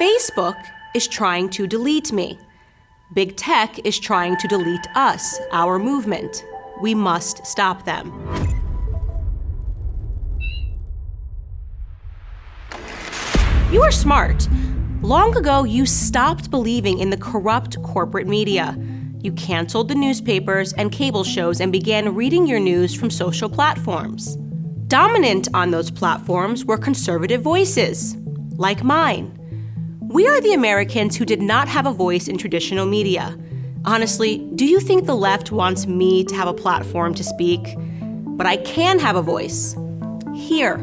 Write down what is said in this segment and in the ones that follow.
Facebook is trying to delete me. Big tech is trying to delete us, our movement. We must stop them. You are smart. Long ago, you stopped believing in the corrupt corporate media. You canceled the newspapers and cable shows and began reading your news from social platforms. Dominant on those platforms were conservative voices, like mine. We are the Americans who did not have a voice in traditional media. Honestly, do you think the left wants me to have a platform to speak? But I can have a voice. Here,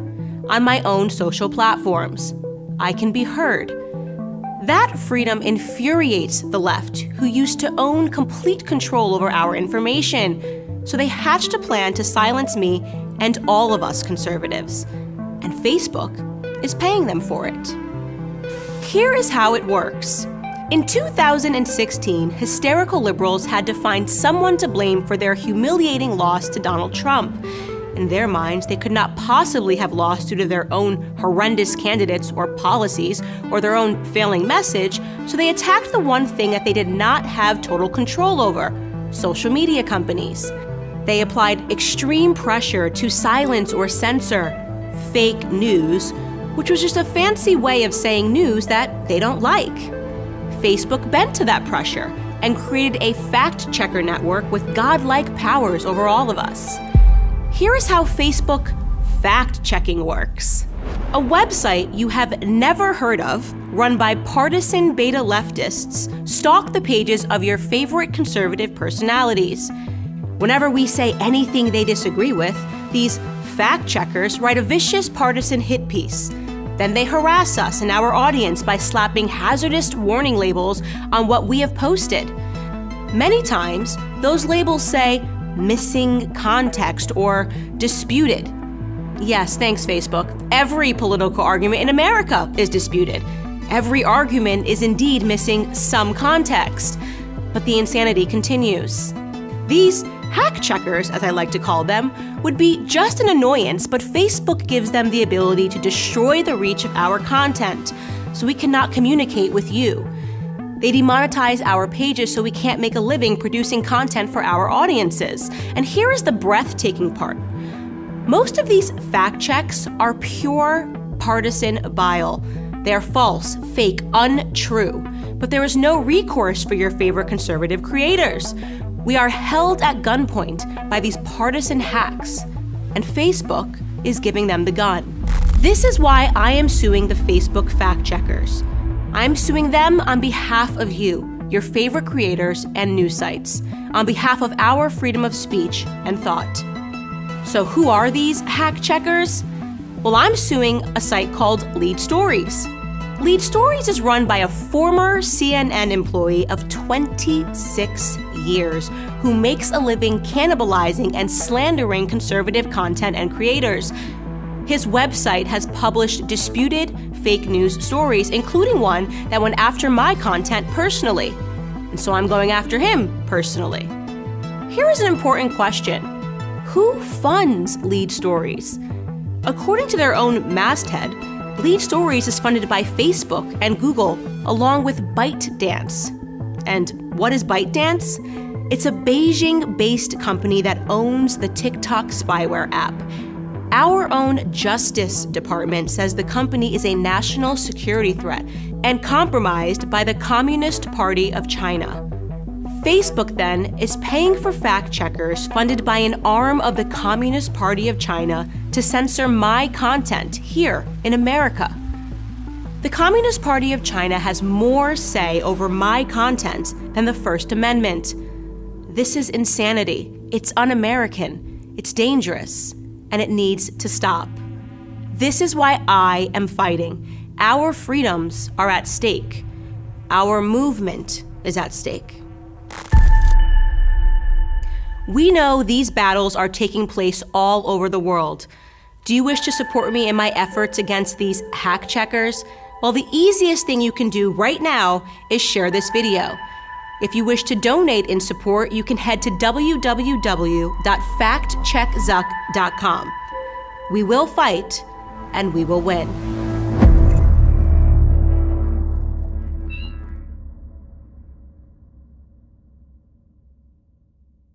on my own social platforms. I can be heard. That freedom infuriates the left, who used to own complete control over our information. So they hatched a plan to silence me and all of us conservatives. And Facebook is paying them for it. Here is how it works. In 2016, hysterical liberals had to find someone to blame for their humiliating loss to Donald Trump. In their minds, they could not possibly have lost due to their own horrendous candidates or policies or their own failing message, so they attacked the one thing that they did not have total control over: social media companies. They applied extreme pressure to silence or censor fake news, which was just a fancy way of saying news that they don't like. Facebook bent to that pressure and created a fact-checker network with godlike powers over all of us. Here is how Facebook fact-checking works. A website you have never heard of, run by partisan beta leftists, stalk the pages of your favorite conservative personalities. Whenever we say anything they disagree with, these fact-checkers write a vicious partisan hit piece. Then they harass us and our audience by slapping hazardous warning labels on what we have posted. Many times, those labels say missing context or disputed. Yes, thanks, Facebook. Every political argument in America is disputed. Every argument is indeed missing some context. But the insanity continues. These hack checkers, as I like to call them, would be just an annoyance, but Facebook gives them the ability to destroy the reach of our content, so we cannot communicate with you. They demonetize our pages so we can't make a living producing content for our audiences. And here is the breathtaking part. Most of these fact checks are pure partisan bile. They are false, fake, untrue. But there is no recourse for your favorite conservative creators. We are held at gunpoint by these partisan hacks, and Facebook is giving them the gun. This is why I am suing the Facebook fact checkers. I'm suing them on behalf of you, your favorite creators and news sites, on behalf of our freedom of speech and thought. So who are these hack checkers? Well, I'm suing a site called Lead Stories. Lead Stories is run by a former CNN employee of 26 years who makes a living cannibalizing and slandering conservative content and creators. His website has published disputed fake news stories, including one that went after my content personally. And so I'm going after him personally. Here is an important question. Who funds Lead Stories? According to their own masthead, Lead Stories is funded by Facebook and Google, along with ByteDance. And what is ByteDance? It's a Beijing-based company that owns the TikTok spyware app. Our own Justice Department says the company is a national security threat and compromised by the Communist Party of China. Facebook, then, is paying for fact-checkers funded by an arm of the Communist Party of China to censor my content here in America. The Communist Party of China has more say over my content than the First Amendment. This is insanity. It's un-American. It's dangerous. And it needs to stop. This is why I am fighting. Our freedoms are at stake. Our movement is at stake. We know these battles are taking place all over the world. Do you wish to support me in my efforts against these hack checkers? Well, the easiest thing you can do right now is share this video. If you wish to donate in support, you can head to www.factcheckzuck.com. We will fight, and we will win.